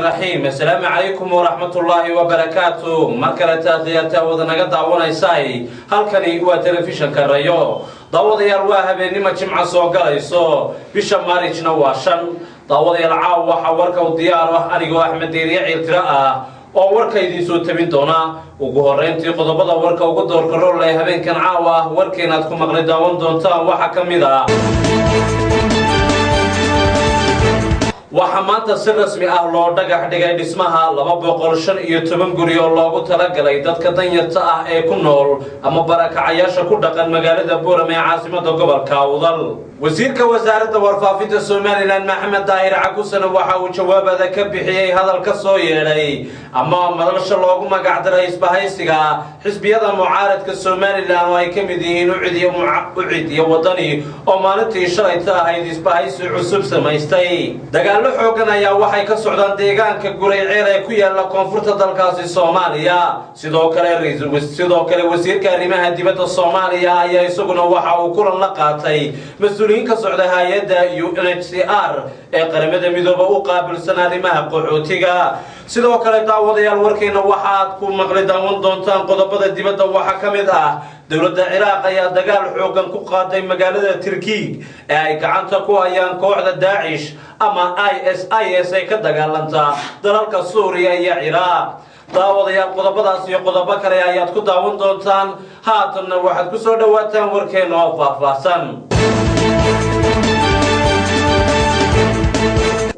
الرحيم. السلام عليكم ورحمة الله وبركاته. مركلة تاثيرتا ودنغا داوانايساي halkani waa telefishanka Rayo. Daawadayaal waa habeenimo Jimco soo galayso bisha Maarijna waa 5. Daawadayaal caaw waxa warka u diyaar ah anigoo Axmed Deeriye Ciiltira ah oo warka idin soo tabin doona. ugu horeyntii qodobada warka ugu doorka rol ee habeenkan caaw ah warkeenaad ku maqli daawan doontaan waxa kamid ah waxa maanta si rasmi ah loo dhagax dhigay dhismaha 215 guri oo loogu talagalay dadka danyarta ah ee ku nool ama barakacayaasha ku dhaqan magaalada Boorame ee caasimadda gobolka Awdal. wasiirka wasaaradda warfaafinta Soomaaliland Maxamed Daahir Cagusana waxa uu jawaabada ka bixiyay hadal ka soo yeedhay ama madalsha loogu magac daray isbahaysiga xisbiyada mucaaradka Soomaaliland oo ay ka mid yihiin UCID iyo wadani oo maalintii shalay ahayd isbahaysi cusub samaystay. xoogan ayaa waxay ka socdaan deegaanka Gurayceel ee ku yaala koonfurta dalkaasi Soomaaliya. sidoo kale wasiirka arrimaha dibadda Soomaaliya ayaa isaguna waxa uu kulan la qaatay mas'uuliyiin ka socda hay'adda UNHCR ee qaramada midoobay u qaabilsan arrimaha qaxootiga. sidoo kale daawadayaal warkeena waxaad ku maqli daawan doontaan qodobada dibadda waxa kamid ah dawladda Ciraaq ayaa dagaal xoogan ku qaaday magaalada Turkiga ee ay gacanta ku hayaan kooxda Daesh ama ISIS ay ka dagaalanta dalalka Suuriya iyo Ciraaq. daawadayaal qodobadaas iyo qodobo kale ayaad ku daawan doontaan. haatanna waxaad ku soo dhawaataan warkeena oo faahfaahsan.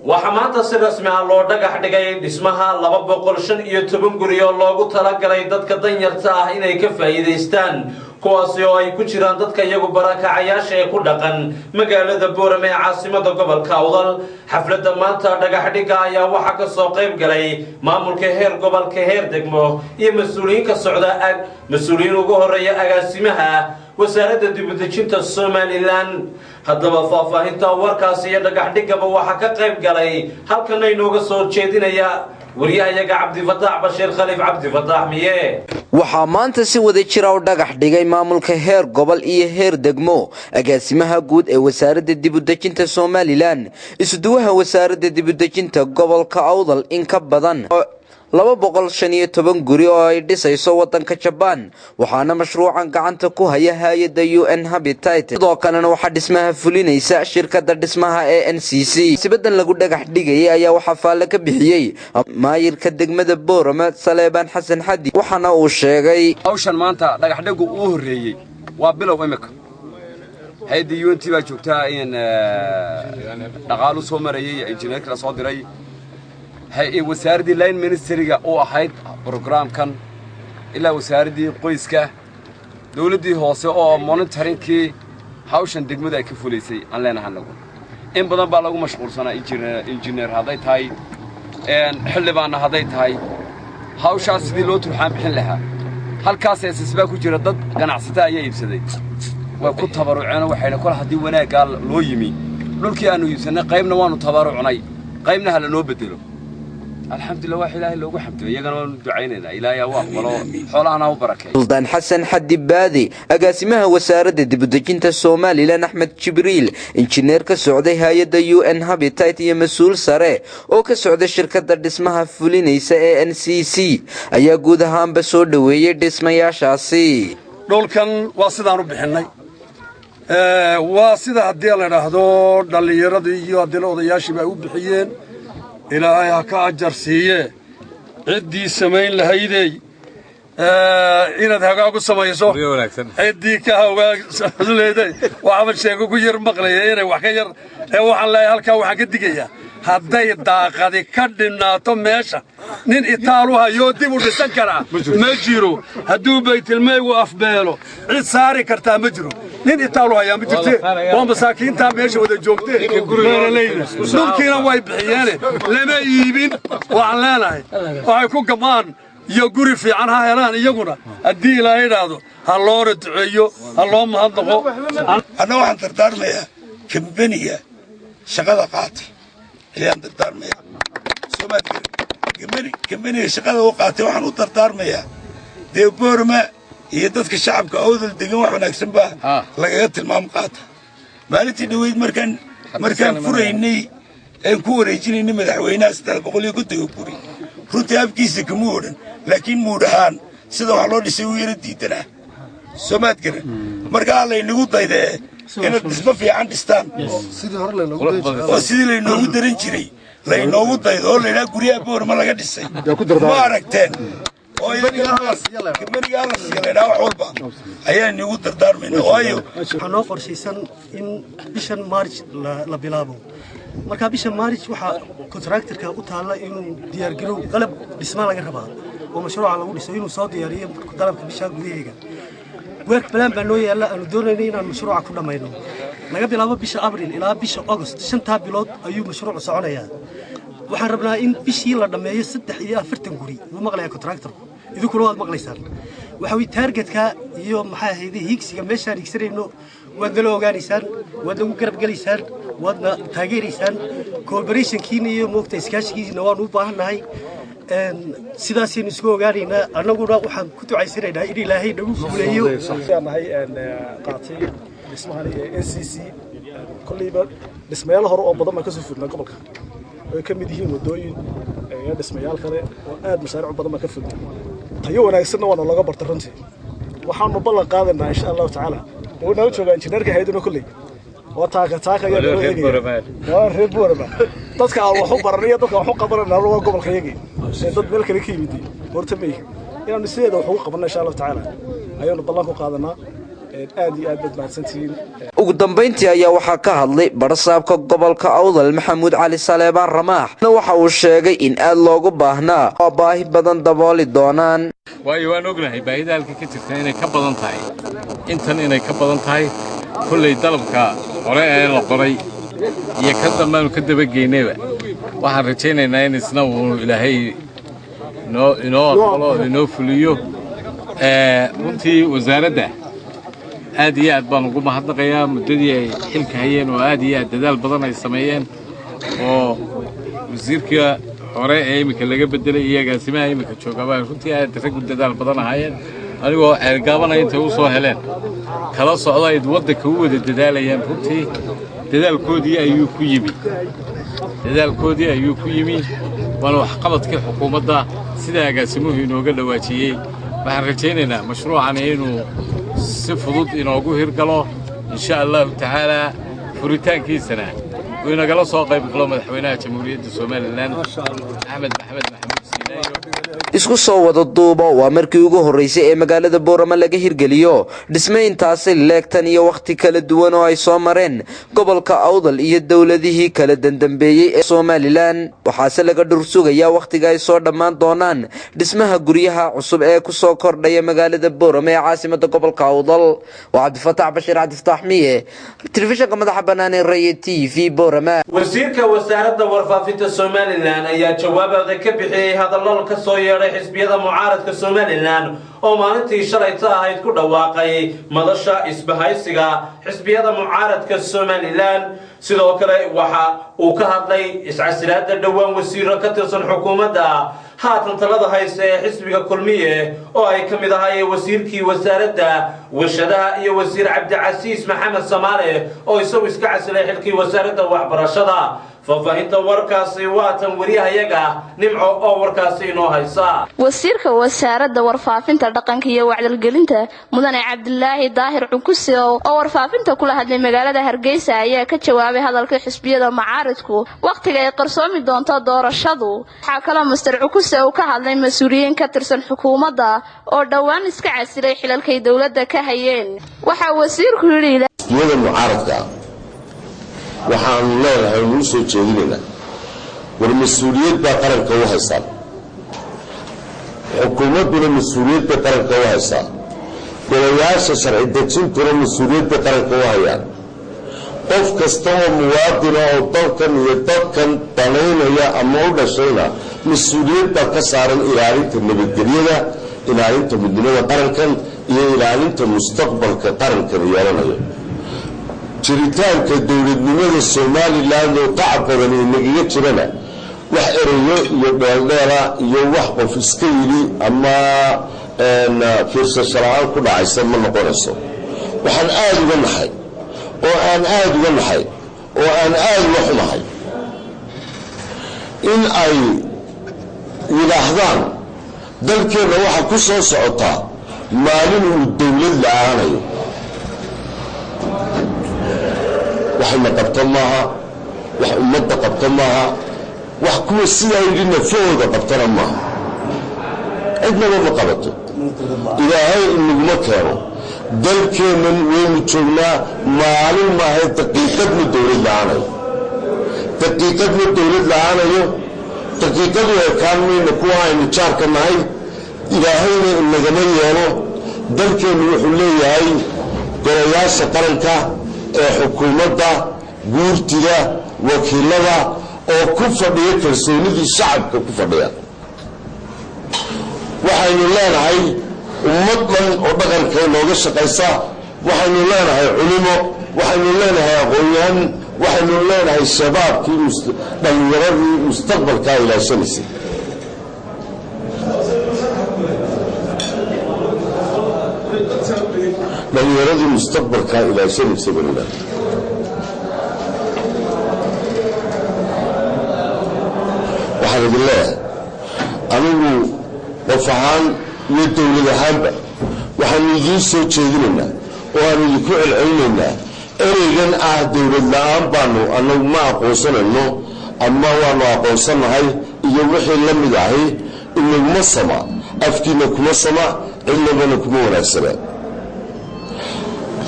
waxa maanta si rasmi ah loo dhagax dhigay dhismaha 215 guri oo loogu talagalay dadka danyarta ah inay ka faa'iideystaan kuwaas oo ay ku jiraan dadka iyagu barakacayaasha ee ku dhaqan magaalada Boorame ee caasimadda gobolka Awdal. xafladda maanta dhagax dhiga ayaa waxa ka soo qayb galay maamulka heer gobolka heer degmo iyo mas'uuliyiin ka socda mas'uuliyiin ugu horeeya agaasimaha wasaaradda dibadejinta Soomaaliland. haddaba faahfaahinta warkaas iyo dhagax dhigaba waxa ka qayb galay halkan ay nooga soo jeedinaya wariyahayaga Cabdifataax Bashiir Khaliif Cabdifataax miye. waxaa maanta si wada jira oo dhagax dhigay maamulka heer gobol iyo heer degmo agaasimaha guud ee wasaaradda dibadejinta Soomaaliland isuduwaha wasaaradda dibadejinta gobolka Awdal in ka badan 215 guri oo ay dhisayso wadanka Japan. waxaana mashruucan gacanta ku haya hay'adda UN Habitat. sidoo kalena waxa dhismaha fulinaysa shirkadda dhismaha ee NCC. sibadan lagu dhagax dhigay ayaa waxa faale ka bixiyay maayirka degmada Boorame Saleebaan Xasan Xadi waxaana uu sheegay hawshan maanta dhagax dhigu uu horeeyay waa bilow imika hay'adda UN baa joogtaa in dhaqaale soo marayay injineerka la soo diray هي وساردي لاين منستريغا او احيد برنامجkan ila wasaaradii qoyska dawladii hoose oo monitoringkii hawshan degmada ay ka fuleysay aan leenahay lagu in badan baa lagu mashquulsanaa engineer haday tahay xildhibaan haday tahay hawshaas sidii loo turxaan bixin lahaa halkaas SSB ku jira dad ganacsato ayaa iibsaday way ku tabaruceen waxayna kala hadii wanaaga loo yimi dhulkii aanu iibsanay qaybna waanu tabarucnay qaybna hala noo bedelo. الحمد لله واحد إلهي لوجو حمده يجعلون دعينا إلهي واقبله حولنا وبركة. سلطان حسن حدي بادي أقاسمها وسارة دبدجنت الصومالي لنا أحمد جبريل إنجنير كسعودي هايدا UN Habitat مسؤول سري أو كسعودي الشركة در اسمها فولينيسا NCC أيا جودها هم بسود ويد اسمها يا شاسي. دول كان واصدان ربحناي واصد هدي الله رهدو دل يردي يهدي له ضياشي بعود بحيين إلهي هكا أجر سيئة عدي سمين لهيدي إناد هكا سميسو عدي كهوغا سميسو وعمل شيء كوير مقلي إنه وحكير وحن لا يهلكا وحكدقيا هدي داقادي كدناتو ميشا نين إطالوها يودي ودسنكرا مجيرو هدو بيت المي وأفبيلو عد ساري كرتا مجرو نين إطالوها يا مجرتي ومساكين تا ميشا ودا جوكتي نمكينا واي بحياني لما يبين وعلانا وحيكو كمان يقولي في عنها هيران يقولنا الدين لا يرادو هالله ردعيو هالله مهضقو أنا واحد تردار مياه كمبنية شغالة قاطي اللي عند الدار مياه سومات كمبنية شغالة وقاطي واحد تردار مياه دي بورما يددك الشعب كأوذل دقيقة واحد نكسن بها لقيت المام قاطع مالتي دويد مركان فريني een ku wareejinayna madaxweynaha 350 guri runtii afkiisa kama odhan laakiin muudhahaan sida wax loo dhisay uu yara diidanaa Soomaad garan marka la inagu dayday inaad dhismo fiican dhistaan sidii laynoogu daran jiray laynoogu daydo oo laynaa guryaha boorma laga dhisay ma aragteen oo kamaniga la siilaynaa wax walba ayaa inagu dardaarmayna waayo waxaa noo qorshaysan in bishan March la bilaabo marka bishan March waxaa contractorka u taala inuu diyaar garow qalab dhisma laga rabaa oo mashruuca lagu dhiso inuu soo diyaariyo qalabka bisha gudaheega work plan baa noo yaala aanu doonaynay inaan mashruuca ku dhamayno laga bilaabo bisha Abriil ilaa bisha August 5 bilood ayuu mashruucu soconayaa waxaan rabnaa in bishii la dhameeyo 43 guri uu maqlayaa contractor idinkuna waad maqlaysaan waxa uu targetka iyo maxaa hay'adaha higsiga meeshaan higsanayno waad la ogaanaysaan waad lagu garab galaysaan waadna taageeraysaan collaboration-kiina iyo moogta iskaashigiina waan u baahanahay sidaasaynu isku ogaanaynaa annaguna waxaan ku ducaysanaynaa in ilaahay nagu fuuleeyo nahay qaatay dhismahan NCC kulliba dhismayaal hore oo badan ma ka soo fudnaa gobolka ay ka mid yihiin wadooyin iyo dhismayaal kale oo aad mashaariic badan ma ka fudnaa tayo wanaagsanna waa laga bartay runtii waxaanu ballan qaadanaa insha Allah taala oo noo jooga injineerka hay'aduna kulli oo taaka ya reer Boorama dadka aan wax u baranayo dadka wax u qabanayna waa gobolka yagi dad meel kale ka yimid horta may inaanu sideeda wax ugu qabanno insha Allah taala ayaynu ballan ku qaadanaa aad iyo aad badbaadsantiin ugu dambeyntii ayaa waxaa ka hadlay barasaabka gobolka Awdal Maxamuud Cali Saleebaan Ramaax waxa uu sheegay in aad loogu baahnaa oo baahi badan dabooli doonaan waayo waan ognahay baahida halka ka jirta inay ka badan tahay intan inay ka badan tahay kullay dalabka hore ee la qoray iyo ka dambeeyay ka dabageynayba waxaan rajaynaynaa in isna uu ilaahay inoo fuliyo runtii wasaaradda aad iyo aad baan ugu mahadnaqayaa muddadii ay xilka hayeen oo aad iyo aad dadaal badan ay sameeyeen oo wasiirka hore ee imika laga bedelay iyo agaasimaha imika joogaba runtii aad rag dadaal badan ahaayeen anigoo ceelgaabanaya intay u soo heleen kala socda ay waddanka u wada dadaalayeen runtii dadaalkoodii ayuu ku yimi waana waxqabadkii xukuumadda sida agaasimuhu inooga dhawaajiyey waxaan rajaynaynaa mashruucan inuu si fudud inoogu hirgalo insha Allah taala furitaankiisana uu inagala soo qayb galo madaxweynaha jamhuuriyadda Soomaaliland Axmed Maxamed Maxamuud Siinaayo isku soo wada duubo waa markii ugu horeysay ee magaalada Boorama laga hirgeliyo dhismayntaasi leegtan iyo waqti kala duwan oo ay soo mareen gobolka Awdal iyo dawladihii kala dambeeyay ee Soomaaliland waxaase laga dhursugayaa waqtiga ay soo dhamaan doonaan dhismaha guryaha cusub ee ku soo kordhaya magaalada Boorama ee caasimadda gobolka Awdal waa Cabdifataax Bashiir Cabdifataaxmiye telefishinka madaxa bannaan ee Raaya TV Boorama wasiirka wasaaradda warfaafinta Soomaaliland ayaa jawaabada ka bixiyay hadallo ka soo yeeray xisbiyada mucaaradka Soomaaliland oo maalintii shalayta ahayd ku dhawaaqay madasha isbahaysiga xisbiyada mucaaradka Soomaaliland sidoo kale waxa uu ka hadlay iscasilaadda dhawaan wasiiro ka tirsan xukuumadda haatan talada haysta ee xisbiga kulmiye oo ay kamid ahaayeen wasiirkii wasaaradda warshadaha iyo wasiir Cabdicasiis Maxamed Samaale oo isagu iska casilay xilkii wasaaradda waxbarashada faafahinta warkaasi waatan wariyahayaga nimco oo warkaasi inoo haysa wasiirka wasaaradda warfaafinta dhaqanka iyo wacyigelinta mudane Cabdilaahi Daahir Cukuse oo warfaafinta kula hadlay magaalada Hargeysa ayaa ka jawaabay hadalka xisbiyada mucaaradku waqtiga ay qarsoomi doonto doorashadu waxa kale Mr. Cukuse oo ka hadlay mas'uuliyiin ka tirsan xukuumadda oo dhawaan iska casilay xilalkay dawladda ka hayeen waxa wasiirku yiri xisbiyada mucaaradka waxaan leeyahay inuu soo jeedinayna war mas'uuliyadda qaranka u haysan xukuumaduna mas'uuliyadda qaranka u haysan golayaasha sharci dejintuna mas'uuliyadda qaranka u hayaan qof kasta oo muwaadin oo dalkan iyo dadkan danaynaya ama u dhashayna mas'uuliyadda ka saaran ilaalinta nabadgelyada ilaalinta midnimada qarankan iyo ilaalinta mustaqbalka qarankan yeelanayo jiritaanka dawladnimada Soomaaliland oo tacab badan inaga jirana wax erayo iyo dheeldheela iyo wax qof iska yiri ama fiirsasho la'aan ku dhacaysa ma noqonayso waxaan aad uga nahay oo aan aad uga xumahay in ay yidhaahdaan dalkeenna waxaa ku soo socotaa maalin uu dawlad la'aanayo. waxayna qabto maaha, wax ummadda qabto maaha, wax kuwa sidaa yidhi nafahooda qabtana maaha. cidnaba ma qabato. ilaahay inaguma keeno. dalkeennan waynu joognaa maalin maaha daqiiqadna dawlad la'aanayo. daqiiqadna dawlad la'aanayo. daqiiqadu ekaan mayna kuwa aynu jaarka nahay. ilaahayna inagama yeelo. dalkeennu wuxuu leeyahay golayaasha qaranka ee xukuumadda, guurtida, wakiilada oo ku fadhiya kalsoonidii shacabka ku fadhiya. waxaynu leenahay ummad dhan oo dhaqanka inooga shaqaysa. waxaynu leenahay culimo, waxaynu leenahay aqoon-yahan, waxaynu leenahay shabaabkii dhallinyaradii mustaqbalkaa ilaashanaysay. dhallinyaradii mustaqbalkaa ilaashanaysay banu leedahay. waxaan idin leeyahay anigu qof ahaan iyo dawlad ahaanba waxaanu idiin soo jeedinaynaa oo aanu idinku celcelinaynaa ereygan ah dawlad la'aan baanu anagu ma aqoonsanayno ama waanu aqoonsannahay iyo wixii la mid ahi inaguma sama, afkiina kuma sama, cidnabana kuma wanaagsanaa.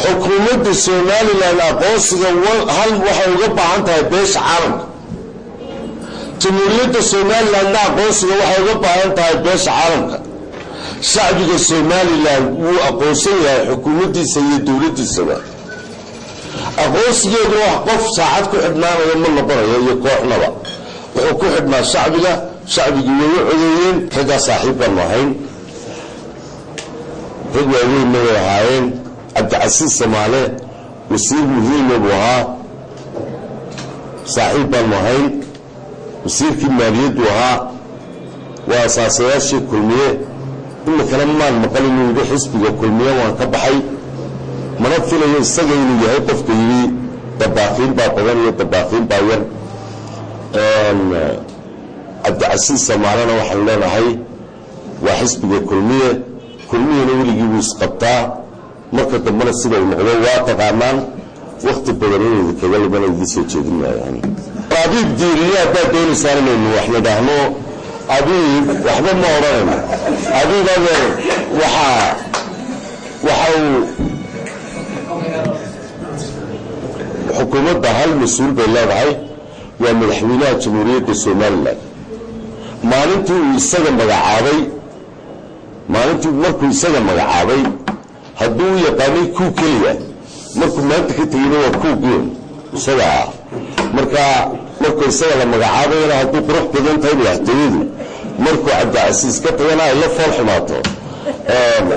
xukuumadda somalilan aqoonsiga waxay uga baahan tahay beesha caalamka. jamhuuriyadda somalilanna aqoonsiga waxay uga baahan tahay beesha caalamka. shacbiga somalilan wuu aqoonsan yahay xukuumaddiisa iyo dawladdiisaba. aqoonsigeedu wax qof saacad ku xidhnaanaya ma noqonayo iyo kooxnaba. wuxuu ku xidhnaa shacbiga. shacbigii way u codeeyeen. raggaa saaxiib baanu ahayn, rag waaweynna way ahaayeen. cabdicasiis samaale wasiir muhiima buu ahaa, saaxiib baanu ahayn. wasiirkii maaliyaddu ahaa. waa asaasayaashii kulmiye. iminkana maan maqal inuu yidhi xisbiga kulmiye waan ka baxay. mana filayo isaga inuu yahay qofka yidhi dabaaqiin baa badan iyo dabaaqiin baa yar. cabdicasiis samaalena waxaan leenahay waa xisbiga kulmiye. kulmiyena weligii buu isqabtaa. marka dambena siday noqdo waa taqaanaan. wakti badan inayda kaga libana idiin soo jeedin maayaan. abiib diiriye haddaad doonaysaan inaynu wax nidhaahno abiib waxba ma odhanayno. abiib adeer waxa uu xukuumadda hal mas-uul bay leedahay, waa madaxweynaha jamhuuriyadda somalilan. maalintii markuu isaga magacaabay hadduu u yaqaanay kuu keliya, markuu maanta ka tegayna waa kuu goon isaga ah. markuu isaga la magacaabayna hadduu qurux badan tahay madaxtooyadu, markuu cabdicasiis ka tagana ay la fool xumaato.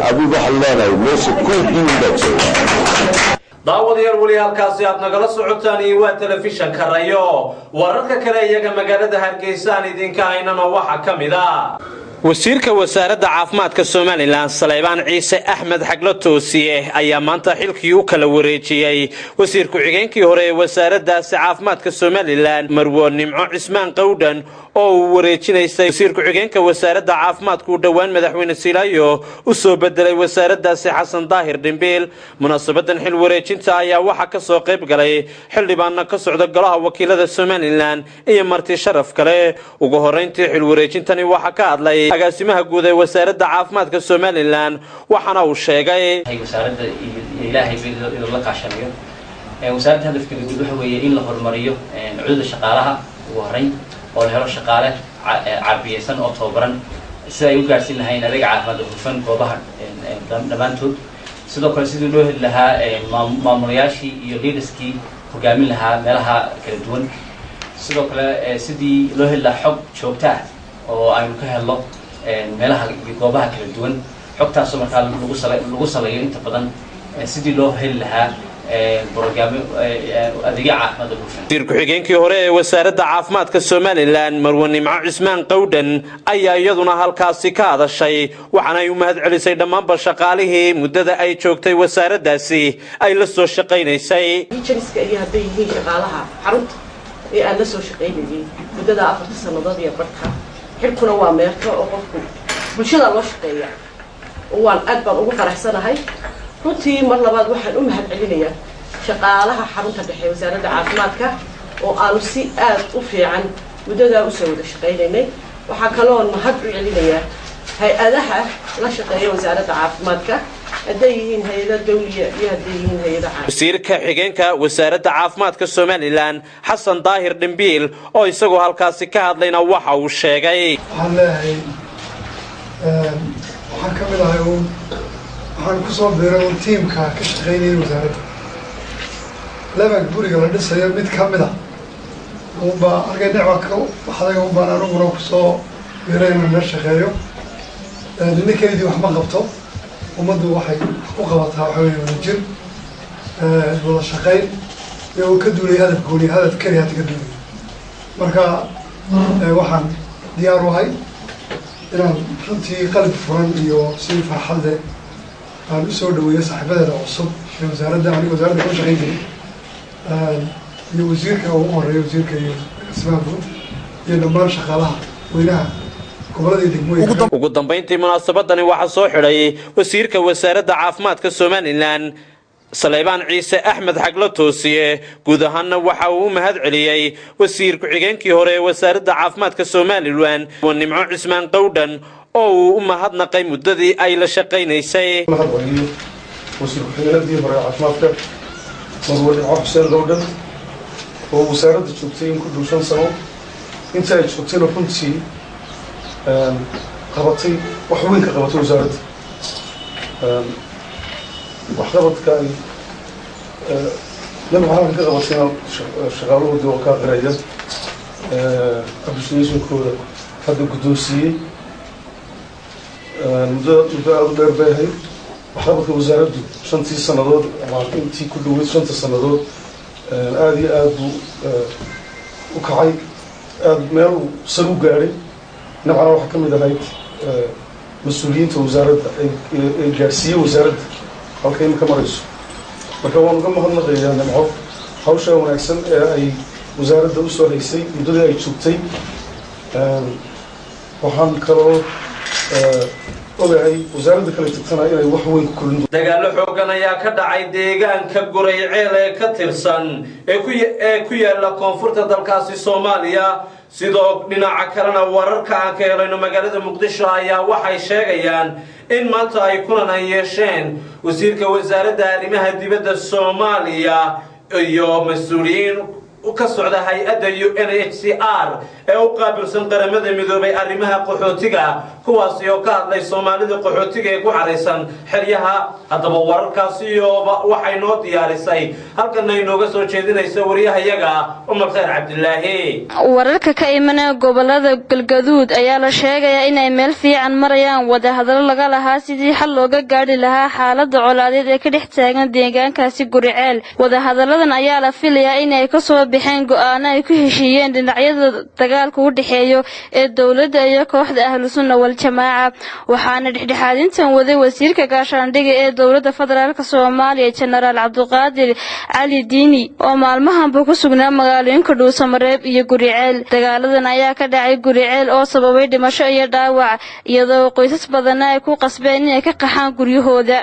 adigu waxaan leenahay meesha kuu goon baa jooga. daawadayaal weli halkaasi aad nagala socotaan iyo waa telefishanka Rayo. wararka kale iyaga magaalada Hargeysa aan idinka haynana waxa kamid ah wasiirka wasaaradda caafimaadka Soomaaliland Saleebaan Ciise Axmed Xaglo Toosiye ayaa maanta xilkii u kala wareejiyay wasiir ku-xigeenkii hore ee wasaaraddaasi caafimaadka Soomaaliland Marwo Nimco Cismaan Qowdhan oo uu wareejinaysay wasiir ku-xigeenka wasaaradda caafimaadka dhawaan madaxweyne Silaayo u soo bedelay wasaaraddaasi Xasan Daahir Dhimbil. munaasabadan xil wareejinta ayaa waxa ka soo qayb galay xildhibaanna ka socda golaha wakiilada Soomaaliland iyo marti sharaf kale. ugu horeyntii xil wareejintani waxa ka hadlay agaasimaha guud ee wasaaradda caafimaadka Soomaaliland waxana uu sheegay wasaaradda ilaahay inuu la kaashanayo. wasaaradda hadafkeedu waxa weeye in la horumariyo cududa shaqaalaha ugu horeyn oo la helo shaqaale caabiyeysan oo tababaran si ay u gaarsiin lahayn adeeg caafimaad oo hufan goobaha dhammaantood. sidoo kale sidii loo heli lahaa maamulayaashii iyo leaderskii hogaamin lahaa meelaha kala duwan. sidoo kale sidii loo heli lahaa xog joogto ah oo aynu ka helno meelaha iyo goobaha kala duwan. xogtaasoo markaa lagu salayo inta badan sidii loo heli lahaa adeegyo caafimaad oo hufan. wasiir ku-xigeenkii hore ee wasaaradda caafimaadka Soomaaliland Marwo Nimco Cismaan Qowdhan ayaa iyaduna halkaasi ka hadashay, waxaana ay u mahadcelisay dhammaanba shaqaalihii muddada ay joogtay wasaaraddaasi ay la soo shaqaynaysay. jiriska iyo hadday yihiin shaqaalaha xarunta ee aan la soo shaqaynayay muddada 4 sannadood iyo barka xilkuna waa meerto oo qofku bulshada loo shaqeeya waan aad baan ugu faraxsanahay runtii mar labaad waxaan u mahadcelinayaa shaqaalaha xarunta dhexe wasaaradda caafimaadka oo aanu si aad u fiican muddada u soo wada shaqaynaynay waxa kale oo mahad u celinayaa hay-adaha la shaqeeya wasaaradda caafimaadka hadday yihiin hay-ada dawliya iyo hadday yihiin hay-ada wasiirka xigeenka wasaaradda caafimaadka Somaliland Xasan Daahir Dhimbiil oo isagoo halkaasi ka hadlayna waxa uu sheegay waxaan leeyahay waxaan ka mid ahay waxaan ku soo biiray tiimka ka shaqeynaya wasaaradda labak guriga la dhisayo mid ka mid ah uba argay dhacwa waxdaga u baan anuguna ku soo biiray inaan la shaqeeyo ninkeedii wax ma qabto ummaddu waxay u qabataa waxa weeye wadajir wada shaqayn iyo ka duulay hadaf gooni hadaf keliya ka duulay marka waxaan diyaar u ahay inaan runtii qalbi furan iyo si farxad leh aan u soo dhaweeyo saaxiibadeeda cusub ee wasaaradda aniga wasaaradda ka shaqayn jiray iyo wasiirka ugu horeeya wasiirka iyo asbaab iyo dhammaan shaqaalaha weynaha ugu dambeyntii munaasabadani waxaa soo xidhay wasiirka wasaaradda caafimaadka Somaliland Saleebaan Ciise Axmed Xaglo Toosiye guud ahaanna waxa uu mahad celiyay wasiir ku-xigeenkii hore ee wasaaradda caafimaadka Somaliland Nimco Cismaan Qowdhan oo uu u mahadnaqay muddadii ay la shaqaynaysay wasiir ku-xigeenadii hore ee caafimaadka Nimco Xuseen Qowdhan oo wasaaradda joogtay in ku dhow 5 sano inta ay joogtayna runtii qabatay wax weyn ka qabatay wasaaradda waxqabadka ay lama waxaan ka qabatayna shaqaalahooda oo ka qiraya appreciationkooda hadda guddoonsiiyey muddo aada u dheer bay ahayd waxqabadka wasaaraddu 5 sannadood ama intii ku dhoweyd 5 sannadood aada iyo aad buu u kacay aada meel sar u gaadhay نبغى نروح كم إذا هيك مسؤولين في وزارة جالسية وزارة أو كيم كمرئيس مكون كم هذا غير نبغى حوشة ونحسن أي وزارة دوسة رئيسي يدل أي شوتي وحن كرو أي وزارة كلها تقتنع إلى وحوين كل دجال حوجنا يا كذا عيديجان كجوري عيلة كترسن كويا لا كونفورت دالكاسي سوماليا sidoo dhinaca kalena wararka aan ka helayno magaalada Muqdisho ayaa waxay sheegayaan in maanta ay kulan ay yeesheen wasiirka wasaaradda arrimaha dibadda Soomaaliya iyo mas'uuliyiin ka socda hay'adda UNHCR ee u qaabilsan qaramada midoobay arrimaha qaxootiga kuwaas oo ka hadlay Soomaalida qaxootiga ee ku xareysan xeryaha haddaba wararkaasi waxay noo diyaarisay halkan ay nooga soo jeedinayso wariyahayaga Umar Khayr Cabdilaahi wararka ka imanaya gobolada Galgaduud ayaa la sheegayaa in ay meel fiican marayaan wada hadal laga lahaa sidii xal looga gaari lahaa xaaladda colaadeed ee ka dhex taagan deegaankaasi Guriceel wada hadaladan ayaa la filayaa in ay ka soo bixeen go'aano ay ku heshiiyeen dhinacyada dagaalka u dhaxeeyo ee dawladda iyo kooxda Ahlusunna wal Jamaaca waxaana dhexdhexaadintan waday wasiirka gaashaandhigga ee dawladda federaalka Soomaaliya General Cabduqaadir Cali Diini oo maalmahan ku sugnaa magaalooyinka Dhuusamareeb iyo Guriceel dagaaladan ayaa ka dhacay Guriceel oo sababay dhimasho iyo dhaawac iyadoo qoysas badan ay ku qasbeen inay ka qaxaan guryahooda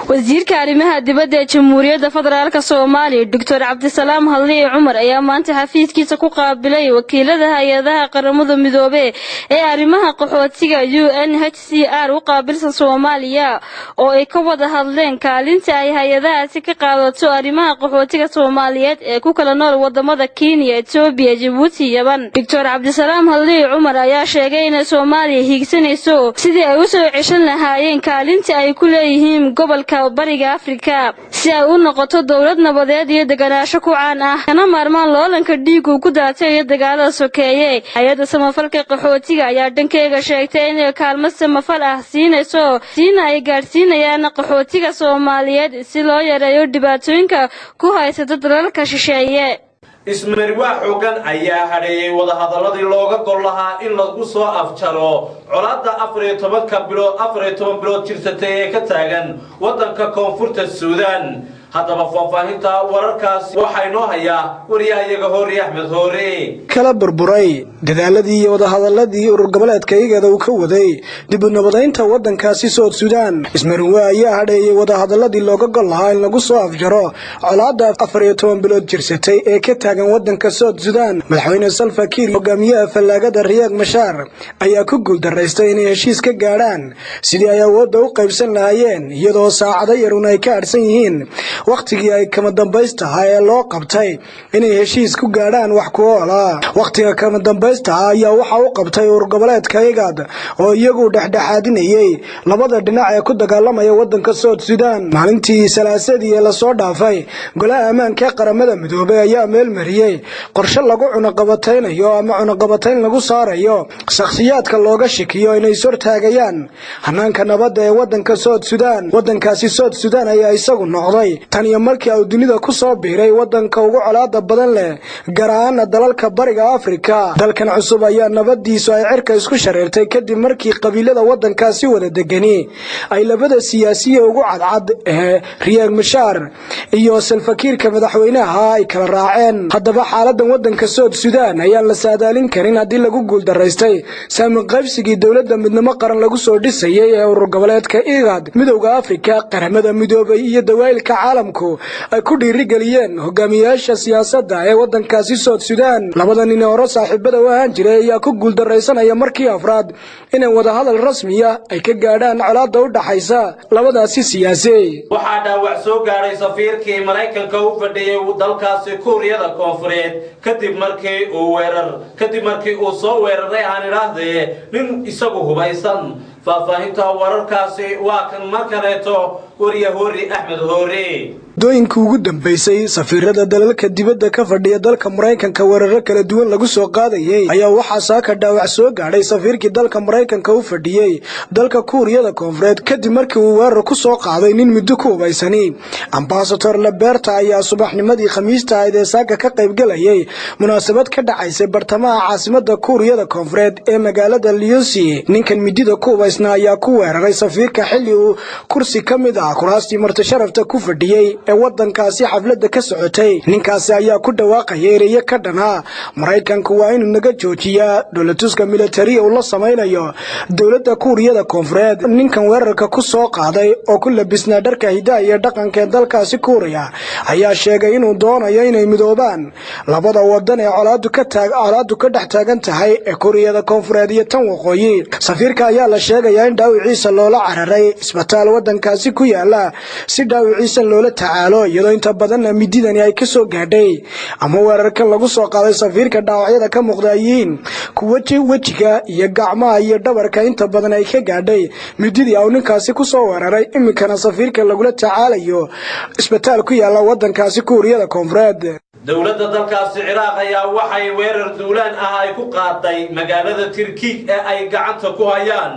wasiirka arrimaha dibadda ee Jamhuuriyadda Federaalka Soomaaliya Dr. Cabdisalaam Hadli Cumar ayaa maanta xafiiskiisa ku qaabilay wakiilada hay'adaha qaramada midoobay ee arrimaha qaxootiga UNHCR u qaabilsan Soomaaliya oo ay ka wada hadleen kaalinta ay hay'adahaasi ka qaadato arrimaha qaxootiga Soomaaliyeed ee ku kala nool wadamada Kenya, Ethiopia, Djibouti iyo Yemen. Dr. Cabdisalaam Hadli Cumar ayaa sheegay in Soomaaliya higsanayso sidii ay u soo ceshan lahaayeen kaalinta ay ku leeyihiin gobolka bariga Afrika si ay u noqoto dawlad nabadeed iyo deganaansho ku caan ah kana maarmaan loolanka dhiigu ku daatay iyo dagaalada sokeeyay hay'adda samafalka qaxootiga ayaa dhankeega sheegtay in kaalmo samafal ah siinayso ay gaarsiinayaan qaxootiga Soomaaliyeed si loo yareeyo dhibaatooyinka ku haysta dalalka shisheeye ismariwaa xooggan ayaa hadheeyay wada hadaladii looga gol lahaa in lagu soo afjaro colaadda 14 bilood jirsatay ee ka taagan waddanka koonfurta Suudaan haddaba faahfaahinta wararkaas waxaa inoo hayaa wariyahayaga Hoori Axmed Hoori kala burburay dadaaladii iyo wadahadaladii urur goboleedka IGAD uu ka waday dib u nabadaynta wadankaasi South Sudan ismaruwa ayaa hadheeyay wadahadaladii looga gol lahaa in lagu soo afjaro colaadda 14 bilood jirsatay ee ka taagan wadanka South Sudan madaxweyne Salva Kiir hogaamiyaha fallaagada Riek Machar ayaa ku guuldareystay inay heshiis ka gaaraan sidii ay awoodda u qaybsan lahaayeen iyadoo saacado yar ay ka harsan yihiin waqtigii ay kama dambaysta ee loo qabtay inay heshiis ku gaaraan wax ku oola waqtiga kama dambaysta ayaa waxa uu qabtay urur goboleedka IGAD oo iyagu dhexdhexaadinayay labada dhinac ee ku dagaalamaya wadanka South Sudan maalintii Salaasadii ee la soo dhaafay golaha ammaanka qaramada midoobay ayaa meel mariyay qorshe lagu cunaqabataynayo ama cunaqabatayn lagu saarayo shakhsiyaadka looga shakiyo inay soo taagayaan hanaanka nabadda ee wadanka South Sudan wadankaasi South Sudan ayaa isagu noqday tan iyo markii uu dunida ku soo biiray wadanka ugu colaadda badan leh garaana dalalka bariga Afrika dalkan cusub ayaa nabadiisu ay cirka isku shareertay kadib markii qabiilada wadankaasi wada degani ay labada siyaasiye ugu cadcad ee Riek Machar iyo Salva Kiir madaxweynaha ay kala raaceen haddaba xaaladdan wadanka South Sudan ayaa la saadaalin karin haddii lagu guuldareystay saami qaybsigii dawladda midnimo qaran lagu soo dhisayay ee urur goboleedka IGAD midowga Afrika qaramada midoobay iyo dawaylka caalamku ay ku dhiirigeliyeen hogaamiyaasha siyaasadda ee wadankaasi South Sudan labada nin oo saaxiibada u ahaan jiray ayaa ku guuldareysanaya markii afraad inay wada hadal rasmi ah ay ka gaadhaan colaadda u dhaxaysa labadaasi siyaasi waxaa dhaawac soo gaaray safiirkii Mareykanka u fadhiyay dalkaasi Kuuriyada Koonfureed kadib markii uu soo weeraray aan ilaahdee nin isagu hubaysan faahfaahinta wararkaasi waa kan markaleeto wariye Hoori Axmed Hoori dooyinka ugu dambeysay safiirada dalalka dibadda ka fadhiya dalka Mareykanka weerar kala duwan lagu soo qaadayay ayaa waxa saaka dhaawac soo gaaray safiirkii dalka Mareykanka u fadhiyay dalka Kuuriyada Koonfureed kadib markii uu weerar ku soo qaaday nin muddo ku hubaysani ambassador Laberta ayaa subaxnimadii Khamiista ee saaka ka qayb galayay munaasabad ka dhacaysay bartamaha caasimadda Kuuriyada Koonfureed ee magaalada Lyosi ninkan midida ku hubaysna ayaa ku weeraray safiirka xilli uu kursi kamid ah kuraastii marti sharafta ku fadhiyay ee wadankaasi xafladda ka socotay ninkaasi ayaa ku dhawaaqay ereyo ka dhana Mareykanku waa inuu naga joojiyaa dowladtuska military oo la samaynayo dawladda Kuuriyada Koonfureed ninkan weerarka ku soo qaaday oo ku labisnaa dharka hidaha iyo dhaqanka dalkaasi Kuuriya ayaa sheegay inuu doonayo inay midoobaan labada wadan ee colaadu ka dhex taagan tahay ee Kuuriyada Koonfureed iyo tan waqooyi safiirka ayaa la sheegay in dhaawiciisa loola cararay isbitaal wadankaasi ku yaala si dhaawiciisa loola tacaalo iyadoo inta badan mididani ay ka soo gaadhay ama weerarkan lagu soo qaaday safiirka dhaawacyada ka muuqdaayeen kuwa wajiga iyo gacmaha iyo dhabarka inta badan ay ka gaadhay mididii uu ninkaasi ku soo weeraray imikana safiirka lagula tacaalayo isbitaal ku yaala wadankaasi Kuuriyada Koonfureed dawladda dalkaasi Ciraaq ayaa waxay weerar duulaan ah ay ku qaaday magaalada Tirkiig ee ay gacanta ku hayaan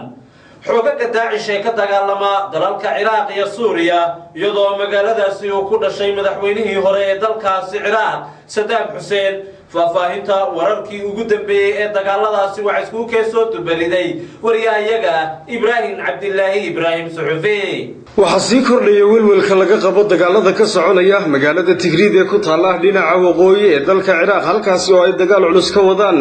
xoogagga Daacish ee ka dagaalama dalalka Ciraaq iyo Suuriya iyadoo magaaladaasi uu ku dhashay madaxweynihii hore ee dalkaasi Ciraaq Saddam Hussein faahfaahinta wararkii ugu dambeeyay ee dagaaladaasi waxa isku keesoo dubaliday wariyahayaga Ibraahim Cabdillaahi Ibraahim Suxufi waxaa sii kordhaya welwelka laga qabo dagaalada ka soconaya magaalada Tigriid ee ku taala dhinaca waqooyi ee dalka Ciraaq halkaasi oo ay dagaal culus ka wadaan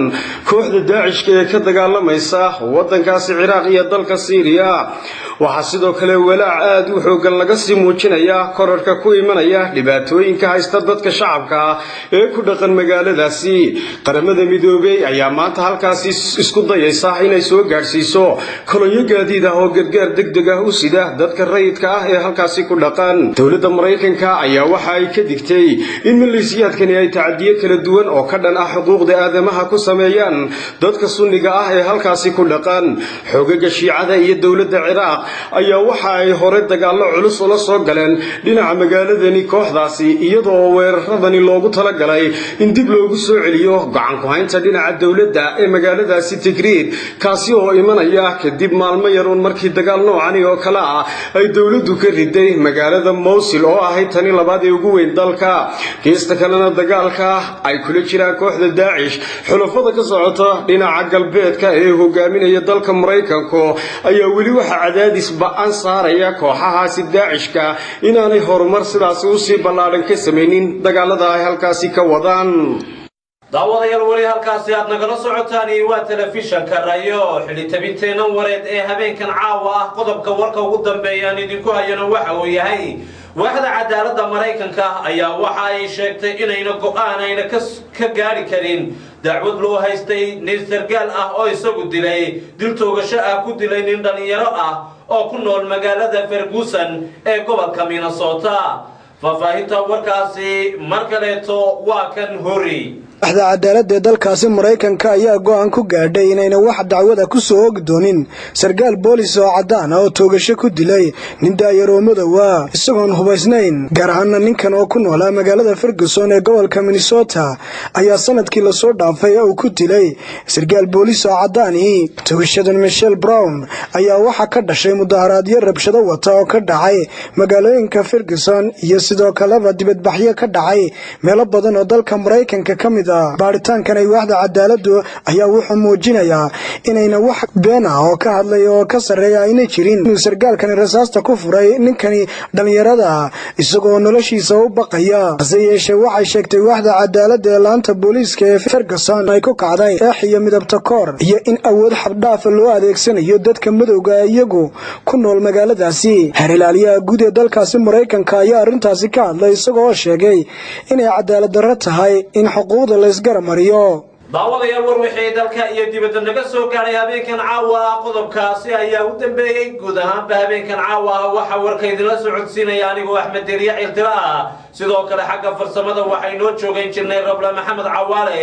kooxda Daacish ee ka dagaalamaysa wadankaasi Ciraaq iyo dalka Syria waxaa sidoo kale walaac aad u xoogan laga sii muujinaya korarka ku imanaya dhibaatooyinka haysta dadka shacabka ee ku dhaqan magaaladaasi qaramada midoobay ayaa maanta halkaasi isku dayaysa inay soo gaarsiiso kolonyo gaadiid ah oo gargaar degdeg ah u sida dadka rayidka ah ee halkaasi ku dhaqan dawladda Mareykanka ayaa waxa ay ka digtay in milisiyaadkani ay tacadiye kala duwan oo ka dhan ah xuquuqda aadamaha ku sameeyaan dadka sunniga ah ee halkaasi ku dhaqan xoogagga Shiicada iyo dawladda Ciraaq ayaa waxa ay hore dagaalo culus ula soo galeen dhinaca magaaladani kooxdaasi iyadoo weeraradani loogu talagalay in dib loogu soo celiyo gacan ku haynta dhinaca dawladda ee magaaladaasi Tigriir kaasi oo imanaya kadib maalmo yaroon markii dagaal noocan oo kale ah ay dawladdu ka riday magaalada Mosul oo ahayd tani labaad ee ugu weyn dalka geesta kalena dagaalka ay kula jiraan kooxda Daesh xulafada ka socota dhinaca galbeedka ee hogaaminaya dalka Mareykanka ayaa weli waxa cadaadis ba'an saaraya kooxahaasi Daeshka inaanay horumar sidaas u sii ballaaran ka sameeynin dagaalada ay halkaasi ka wadaan daawadayaal wali halkaasi aad nagala socotaan waa telefishanka Rayo xilitabinteena wareed ee habeenkan caawa ah qodobka warka ugu dambeeyaan idinku hayana waxa uu yahay waaxda cadaaladda Mareykanka ayaa waxa ay sheegtay inayna go'aan ayna ka gaari karin dacwad loo haystay nin sargaal ah oo isagu dilay dil toogasho ah ku dilay nin dhalinyaro ah oo ku nool magaalada Ferguson ee gobolka Minnesota faafahinta warkaasi markaleeto waa kan hori waaxda cadaaladda dalkaasi Mareykanka ayaa go'aan ku gaadhay inayna wax dacwada ku soo ogi doonin sargaal boolis oo cadaan ah oo toogasho ku dilay nin daayaroomadow ah isagoon hubaysnayn gaar ahaan ninkan oo ku noolaa magaalada Ferguson ee gobolka Minnesota ayaa sanadkii la soo dhaafay oo ku dilay sargaal boolis oo cadaan ah toogashadan Michelle Brown ayaa waxa ka dhashay mudaharaadyo rabshado wata oo ka dhacay magaalooyinka Ferguson iyo sidoo kale dibadbaxyo ka dhacay meelo badan oo dalka Mareykanka ka mid baaritaankan ay waaxda cadaaladdu ayaa wuxuu muujinayaa inayna wax been ah oo ka hadlay oo ka sareeya inay jirin inuu sargaalkani rasaasta ku furay ninkani dhalinyarada isagoo noloshiisa u baqaya hase yeeshee waxay sheegtay waaxda cadaaladda ee laanta booliiska ee Ferguson ay ku kacday eex iyo midabta koor iyo in awood xabdhaaf loo adeegsanayo dadka madowga iyagu ku nool magaaladaasi xirilaaliyaha guud ee dalkaasi Mareykanka ayaa arrintaasi ka hadlay isagoo sheegay inay cadaalad darro tahay in xuquuqda la isgaramariyo daawadayaal war wixii dalka iyo dibadda naga soo gaaray habeenkan caawa qodobkaasi ayaa u dambeeyay guud ahaan habeenkan caawa waxa warka idinla socodsiinaya anigoo Axmed Deriya Ciltira sidoo kale xagga farsamada waxay noo joogeen jirnay Rabla Maxamed Cawaale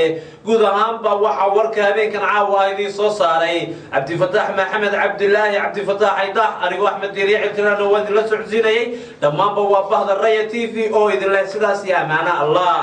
guud ahaan waxa warka habeenkan caawa idin soo saaray Cabdi Fataax Maxamed Cabdilaahi Cabdi Fataax Aydax anigoo Axmed Deriya Ciltira oo idinla socodsiinayay dhammaan waa bahda Rayo TV oo idin leh sidaas iyo amaana Allah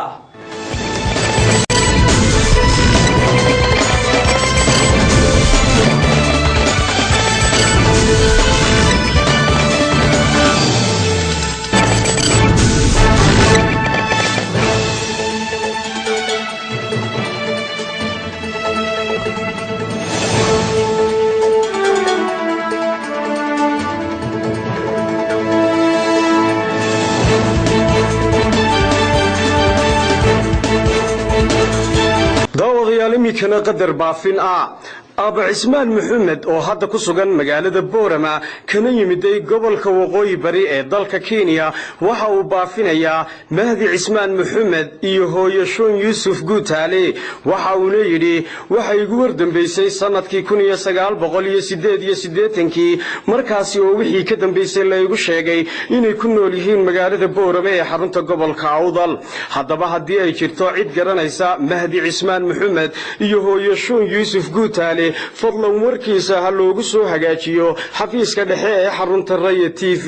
imikana qadar baafin Aba Cismaan Maxamed oo hadda ku sugan magaalada Boorama kana yimiday gobolka waqooyi bari ee dalka Kenya waxa uu baafinayaa Mahdi Cismaan Maxamed iyo hooyo Shoon Yuusuf Guutaale waxa uu leeyahay waxa igu wardambeysay sanadkii 1988 markaasi oo wixii ka dambeysay la igu sheegay inay ku nool yihiin magaalada Boorama ee xarunta gobolka Awdal haddaba haddii ay jirto cid garanaysa Mahdi Cismaan Maxamed iyo hooyo Shoon Yuusuf Guutaale fadlan warkiisa ha loogu soo hagaajiyo xafiiska dhexe ee xarunta Rayo TV